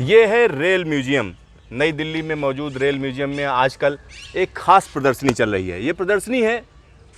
ये है rail museum. नई दिल्ली में मौजूद रेल म्यूजियम में आजकल एक खास प्रदर्शनी चल रही है। ये प्रदर्शनी है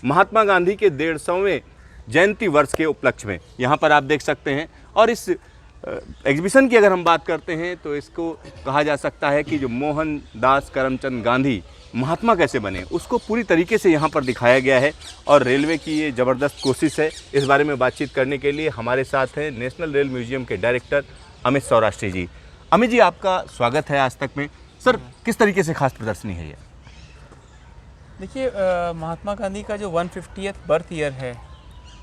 महात्मा गांधी के 150वें जयंती वर्ष के उपलक्ष्य में। यहाँ पर आप देख सकते हैं। और इस एग्जीबिशन की अगर हम बात करते हैं तो इसको कहा जा सकता है कि जो मोहनदास करमचंद गांधी महात्मा कैसे बने, उसको पूरी तरीके से यहाँ पर दिखाया गया है। और रेलवे की ये ज़बरदस्त कोशिश है। इस बारे में बातचीत करने के लिए हमारे साथ हैं नेशनल रेल म्यूजियम के डायरेक्टर अमित सौराष्ट्री जी। अमित जी, आपका स्वागत है आज तक में। सर, किस तरीके से खास प्रदर्शनी है ये? देखिए, महात्मा गांधी का जो 150th बर्थ ईयर है,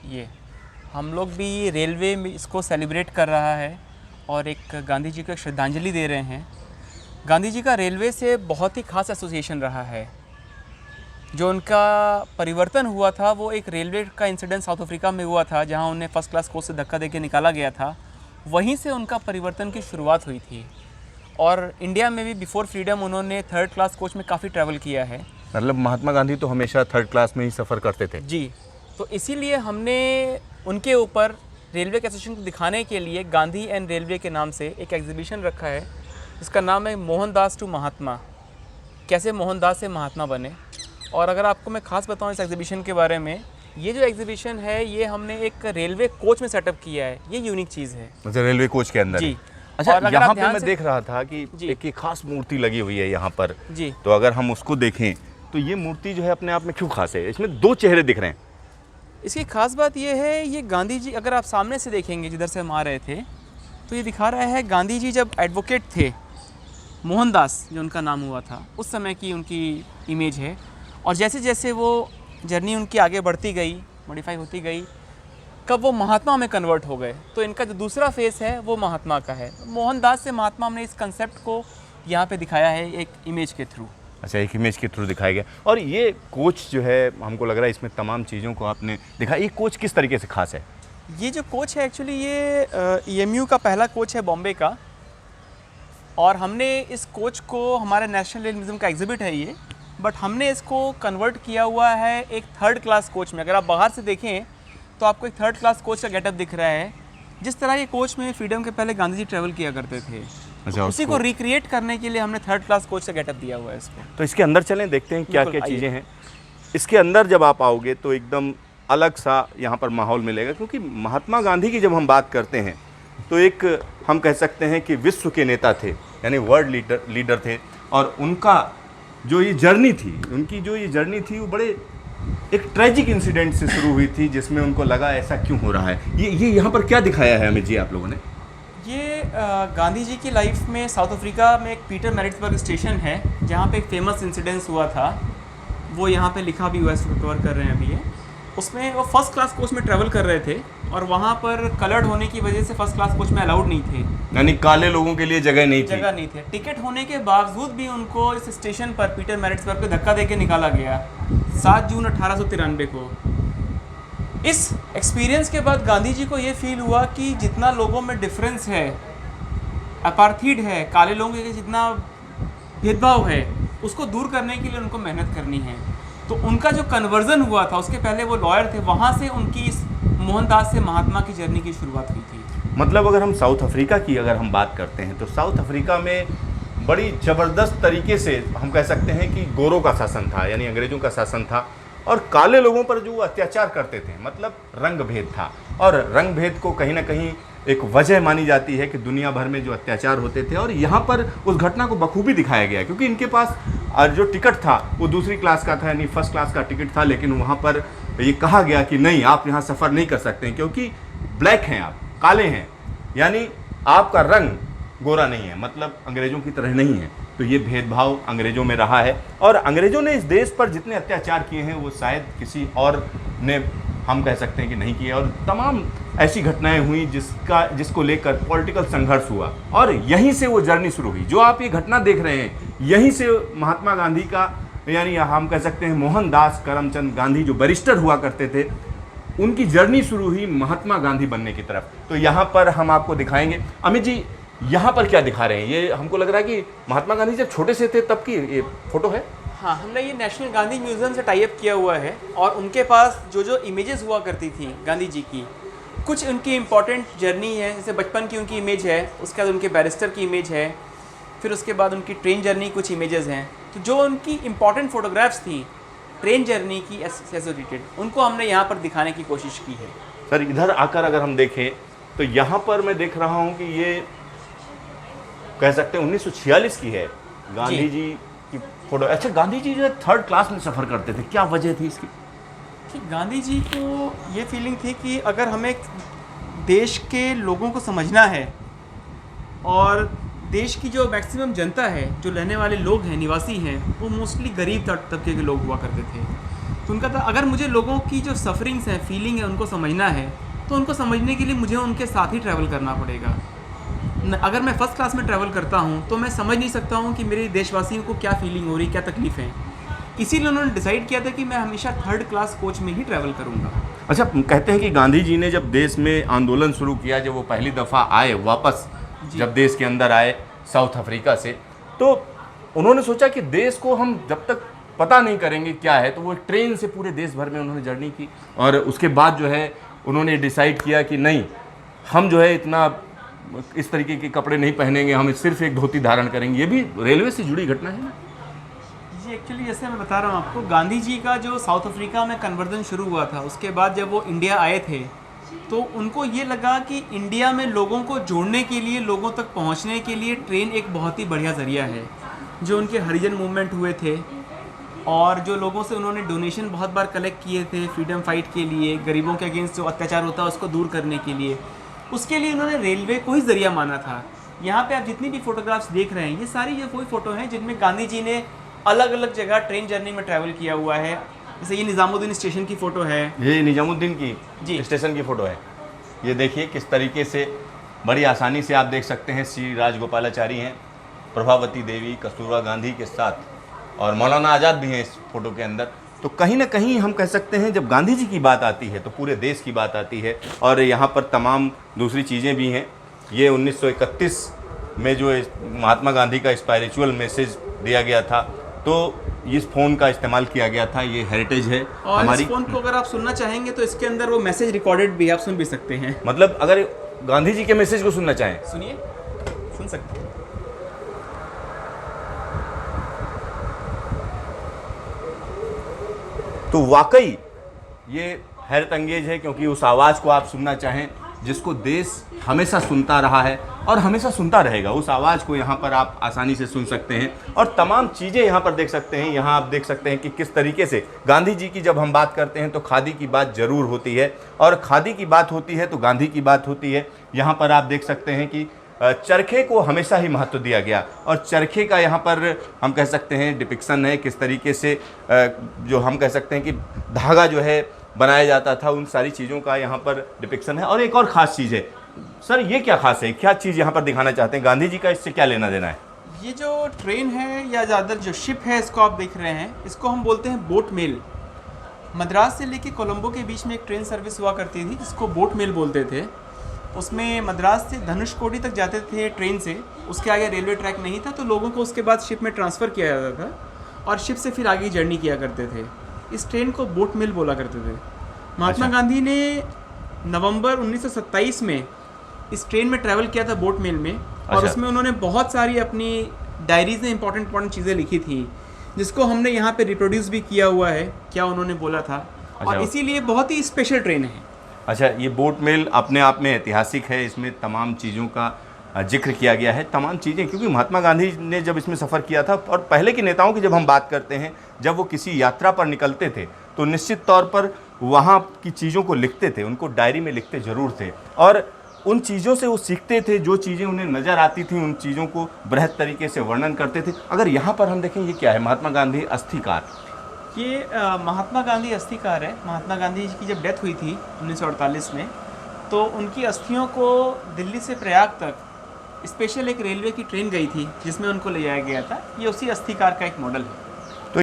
ये हम लोग भी रेलवे में इसको सेलिब्रेट कर रहा है और एक गांधी जी को एक श्रद्धांजलि दे रहे हैं। गांधी जी का रेलवे से बहुत ही खास एसोसिएशन रहा है। जो उनका परिवर्तन हुआ था वो एक रेलवे का इंसिडेंट साउथ अफ्रीका में हुआ था, जहां उन्हें फर्स्ट क्लास कोच से धक्का देके निकाला गया था। वहीं से उनका परिवर्तन की शुरुआत हुई थी। और इंडिया में भी बिफोर फ्रीडम उन्होंने थर्ड क्लास कोच में काफ़ी ट्रैवल किया है। मतलब महात्मा गांधी तो हमेशा थर्ड क्लास में ही सफ़र करते थे जी। तो इसीलिए हमने उनके ऊपर रेलवे के एसोसिएशन को दिखाने के लिए गांधी एंड रेलवे के नाम से एक एग्जीबिशन रखा है। इसका नाम है मोहनदास टू महात्मा, कैसे मोहनदास से महात्मा बने। और अगर आपको मैं खास बताऊं इस एग्जीबिशन के बारे में, ये जो एग्जीबिशन है ये हमने एक रेलवे कोच में सेटअप किया है। ये यूनिक चीज़ है। अच्छा, रेलवे कोच के अंदर? जी। अच्छा, और अगर यहाँ आप पे ध्यान मैं से देख रहा था कि जी। एक खास मूर्ति लगी हुई है यहाँ पर। जी। तो अगर हम उसको देखें तो ये मूर्ति जो है अपने आप में क्यों खास है? इसमें दो चेहरे दिख रहे हैं। इसकी खास बात ये है, ये गांधी जी, अगर आप सामने से देखेंगे जिधर से हम आ रहे थे, तो ये दिखा रहा है गांधी जी जब एडवोकेट थे, मोहनदास जो उनका नाम हुआ था, उस समय की उनकी इमेज है। और जैसे जैसे वो जर्नी उनकी आगे बढ़ती गई, मॉडिफाई होती गई, कब वो महात्मा में कन्वर्ट हो गए, तो इनका जो दूसरा फेस है वो महात्मा का है। मोहनदास से महात्मा, हमने इस कंसेप्ट को यहाँ पे दिखाया है एक इमेज के थ्रू। अच्छा, एक इमेज के थ्रू दिखाया गया। और ये कोच जो है, हमको लग रहा है इसमें तमाम चीज़ों को आपने दिखाया। ये कोच किस तरीके से खास है? ये जो कोच है एक्चुअली ये EMU का पहला कोच है बॉम्बे का। और हमने इस कोच को, हमारे नेशनल रेल म्यूजियम का एग्जिबिट है ये, बट हमने इसको कन्वर्ट किया हुआ है एक थर्ड क्लास कोच में। अगर आप बाहर से देखें तो आपको एक थर्ड क्लास कोच का गेटअप दिख रहा है, जिस तरह ये कोच में फ्रीडम के पहले गांधी जी ट्रैवल किया करते थे। अच्छा, उसी को रिक्रिएट करने के लिए हमने थर्ड क्लास कोच का गेटअप दिया हुआ है इसको। तो इसके अंदर चलें, देखते हैं क्या क्या बिल्कुल, चीज़ें हैं। इसके अंदर जब आप आओगे तो एकदम अलग सा यहाँ पर माहौल मिलेगा, क्योंकि महात्मा गांधी की जब हम बात करते हैं तो एक हम कह सकते हैं कि विश्व के नेता थे, यानी वर्ल्ड लीडर थे। और उनका जो ये जर्नी थी, उनकी जो ये जर्नी थी वो बड़े एक ट्रेजिक इंसिडेंट से शुरू हुई थी, जिसमें उनको लगा ऐसा क्यों हो रहा है। ये यहाँ पर क्या दिखाया है अमित जी आप लोगों ने? ये गांधी जी की लाइफ में साउथ अफ्रीका में एक पीटर मैरिट्सबर्ग स्टेशन है, जहाँ पे एक फेमस इंसिडेंस हुआ था। वो यहाँ पे लिखा भी हुआ है, इसको कवर कर रहे हैं अभी ये। उसमें वो फर्स्ट क्लास कोच में ट्रैवल कर रहे थे और वहाँ पर कलर्ड होने की वजह से फर्स्ट क्लास कोच में अलाउड नहीं थे, यानी काले लोगों के लिए जगह नहीं थे। टिकट होने के बावजूद भी उनको इस स्टेशन पर पीटर मैरिट्सबर्ग पे धक्का देके निकाला गया 7 जून 1893 को। इस एक्सपीरियंस के बाद गांधी जी को ये फील हुआ कि जितना लोगों में डिफरेंस है, अपार्थीड है, काले लोगों के जितना भेदभाव है, उसको दूर करने के लिए उनको मेहनत करनी है। तो उनका जो कन्वर्जन हुआ था, उसके पहले वो लॉयर थे, वहाँ से उनकी इस मोहनदास से महात्मा की जर्नी की शुरुआत हुई थी। मतलब अगर हम साउथ अफ्रीका की अगर हम बात करते हैं तो साउथ अफ्रीका में बड़ी ज़बरदस्त तरीके से हम कह सकते हैं कि गोरों का शासन था, यानी अंग्रेज़ों का शासन था। और काले लोगों पर जो अत्याचार करते थे, मतलब रंग भेद था। और रंग भेद को कहीं ना कहीं एक वजह मानी जाती है कि दुनिया भर में जो अत्याचार होते थे। और यहाँ पर उस घटना को बखूबी दिखाया गया, क्योंकि इनके पास जो टिकट था वो दूसरी क्लास का था, यानी फर्स्ट क्लास का टिकट था। लेकिन वहाँ पर ये कहा गया कि नहीं, आप यहाँ सफ़र नहीं कर सकते हैं, क्योंकि ब्लैक हैं, आप काले हैं, यानी आपका रंग गोरा नहीं है, मतलब अंग्रेज़ों की तरह नहीं है। तो ये भेदभाव अंग्रेज़ों में रहा है। और अंग्रेज़ों ने इस देश पर जितने अत्याचार किए हैं वो शायद किसी और ने, हम कह सकते हैं कि नहीं किए। और तमाम ऐसी घटनाएं हुई जिसको लेकर पॉलिटिकल संघर्ष हुआ, और यहीं से वो जर्नी शुरू हुई। जो आप ये घटना देख रहे हैं, यहीं से महात्मा गांधी का, यानी हम कह सकते हैं मोहनदास करमचंद गांधी जो बैरिस्टर हुआ करते थे, उनकी जर्नी शुरू हुई महात्मा गांधी बनने की तरफ। तो यहाँ पर हम आपको दिखाएंगे। अमित जी, यहाँ पर क्या दिखा रहे हैं? ये हमको लग रहा है कि महात्मा गांधी जब छोटे से थे तब की ये फोटो है। हाँ, हमने ये नेशनल गांधी म्यूजियम से टाई अप किया हुआ है। और उनके पास जो जो इमेजेस हुआ करती थी गांधी जी की, कुछ उनकी इम्पोर्टेंट जर्नी है, जैसे बचपन की उनकी इमेज है, उसके बाद उनके बैरिस्टर की इमेज है, फिर उसके बाद उनकी ट्रेन जर्नी कुछ इमेजेस हैं। तो जो उनकी इम्पोर्टेंट फ़ोटोग्राफ्स थी ट्रेन जर्नी की एसोसिएटेड, उनको हमने यहाँ पर दिखाने की कोशिश की है। सर इधर आकर अगर हम देखें तो यहाँ पर मैं देख रहा हूँ कि ये कह सकते हैं 1946 की है, गांधी जी की फोटो। अच्छा, गांधी जी जो है 3rd क्लास में सफ़र करते थे, क्या वजह थी इसकी? कि गांधी जी को ये फीलिंग थी कि अगर हमें देश के लोगों को समझना है और देश की जो मैक्सिमम जनता है, जो रहने वाले लोग हैं, निवासी हैं, वो मोस्टली गरीब तबके के लोग हुआ करते थे। तो उनका था अगर मुझे लोगों की जो सफरिंग्स हैं, फीलिंग है, उनको समझना है तो उनको समझने के लिए मुझे उनके साथ ही ट्रैवल करना पड़ेगा। अगर मैं फर्स्ट क्लास में ट्रैवल करता हूँ तो मैं समझ नहीं सकता हूँ कि मेरे देशवासियों को क्या फीलिंग हो रही, क्या तकलीफ़ है। इसीलिए उन्होंने डिसाइड किया था कि मैं हमेशा 3rd क्लास कोच में ही ट्रैवल करूँगा। अच्छा, कहते हैं कि गांधी जी ने जब देश में आंदोलन शुरू किया, जब वो पहली दफ़ा आए वापस, जब देश के अंदर आए साउथ अफ्रीका से, तो उन्होंने सोचा कि देश को हम जब तक पता नहीं करेंगे क्या है, तो वो ट्रेन से पूरे देश भर में उन्होंने जर्नी की। और उसके बाद जो है उन्होंने डिसाइड किया कि नहीं, हम जो है इतना इस तरीके के कपड़े नहीं पहनेंगे, हम सिर्फ एक धोती धारण करेंगे। ये भी रेलवे से जुड़ी घटना है ना? जी, एक्चुअली जैसे मैं बता रहा हूँ आपको, गांधी जी का जो साउथ अफ्रीका में कन्वर्जन शुरू हुआ था, उसके बाद जब वो इंडिया आए थे तो उनको ये लगा कि इंडिया में लोगों को जोड़ने के लिए, लोगों तक पहुँचने के लिए ट्रेन एक बहुत ही बढ़िया ज़रिया है। जो उनके हरिजन मूवमेंट हुए थे और जो लोगों से उन्होंने डोनेशन बहुत बार कलेक्ट किए थे फ्रीडम फाइट के लिए, गरीबों के अगेंस्ट जो अत्याचार होता है उसको दूर करने के लिए, उसके लिए उन्होंने रेलवे को ही ज़रिया माना था। यहाँ पे आप जितनी भी फोटोग्राफ्स देख रहे हैं, ये सारी जो कोई फ़ोटो हैं जिनमें गांधी जी ने अलग अलग जगह ट्रेन जर्नी में ट्रैवल किया हुआ है। जैसे ये निज़ामुद्दीन स्टेशन की फ़ोटो है, ये निजामुद्दीन की जी स्टेशन की फ़ोटो है। ये देखिए किस तरीके से बड़ी आसानी से आप देख सकते हैं, श्री राजगोपालाचारी हैं, प्रभावती देवी, कस्तूरबा गांधी के साथ, और मौलाना आज़ाद भी हैं इस फोटो के अंदर। तो कहीं ना कहीं हम कह सकते हैं जब गांधी जी की बात आती है तो पूरे देश की बात आती है। और यहाँ पर तमाम दूसरी चीज़ें भी हैं। ये 1931 में जो महात्मा गांधी का स्पिरिचुअल मैसेज दिया गया था, तो इस फ़ोन का इस्तेमाल किया गया था। ये हेरिटेज है और हमारी। इस फ़ोन को अगर आप सुनना चाहेंगे तो इसके अंदर वो मैसेज रिकॉर्डेड भी, आप सुन भी सकते हैं। मतलब अगर गांधी जी के मैसेज को सुनना चाहें, सुनिए, सुन सकते हैं। तो वाकई ये हैरत अंगेज है, क्योंकि उस आवाज़ को आप सुनना चाहें जिसको देश हमेशा सुनता रहा है और हमेशा सुनता रहेगा, उस आवाज़ को यहाँ पर आप आसानी से सुन सकते हैं। और तमाम चीज़ें यहाँ पर देख सकते हैं। यहाँ आप देख सकते हैं कि किस तरीके से गांधी जी की जब हम बात करते हैं तो खादी की बात ज़रूर होती है, और खादी की बात होती है तो गांधी की बात होती है। यहाँ पर आप देख सकते हैं कि चरखे को हमेशा ही महत्व दिया गया, और चरखे का यहाँ पर हम कह सकते हैं डिपिक्शन है, किस तरीके से जो हम कह सकते हैं कि धागा जो है बनाया जाता था, उन सारी चीज़ों का यहाँ पर डिपिक्शन है। और एक और ख़ास चीज़ है सर, ये क्या खास है, क्या चीज़ यहाँ पर दिखाना चाहते हैं, गांधी जी का इससे क्या लेना देना है? ये जो ट्रेन है या ज़्यादातर जो शिप है, इसको आप देख रहे हैं, इसको हम बोलते हैं बोट मेल। मद्रास से लेके कोलंबो के बीच में एक ट्रेन सर्विस हुआ करती थी जिसको बोट मेल बोलते थे। उसमें मद्रास से धनुषकोडी तक जाते थे ट्रेन से, उसके आगे रेलवे ट्रैक नहीं था, तो लोगों को उसके बाद शिप में ट्रांसफ़र किया जाता था और शिप से फिर आगे जर्नी किया करते थे। इस ट्रेन को बोट मेल बोला करते थे। महात्मा गांधी ने नवंबर 1927 में इस ट्रेन में ट्रैवल किया था बोट मेल में, और उसमें उन्होंने बहुत सारी अपनी डायरीज में इंपॉर्टेंट चीज़ें लिखी थी, जिसको हमने यहाँ पे रिप्रोड्यूस भी किया हुआ है, क्या उन्होंने बोला था। और इसीलिए बहुत ही स्पेशल ट्रेन है। अच्छा, ये बोट मेल अपने आप में ऐतिहासिक है, इसमें तमाम चीज़ों का जिक्र किया गया है, तमाम चीज़ें, क्योंकि महात्मा गांधी ने जब इसमें सफ़र किया था, और पहले के नेताओं की जब हम बात करते हैं, जब वो किसी यात्रा पर निकलते थे तो निश्चित तौर पर वहाँ की चीज़ों को लिखते थे, उनको डायरी में लिखते ज़रूर थे, और उन चीज़ों से वो सीखते थे, जो चीज़ें उन्हें नज़र आती थी उन चीज़ों को बृहद तरीके से वर्णन करते थे। अगर यहाँ पर हम देखें, ये क्या है, महात्मा गांधी अस्थिकार। ये महात्मा गांधी अस्थिकार है। महात्मा गांधी जी की जब डेथ हुई थी 1948 में, तो उनकी अस्थियों को दिल्ली से प्रयाग तक स्पेशल एक रेलवे की ट्रेन गई थी जिसमें उनको ले जाया गया था। ये उसी अस्थिकार का एक मॉडल है।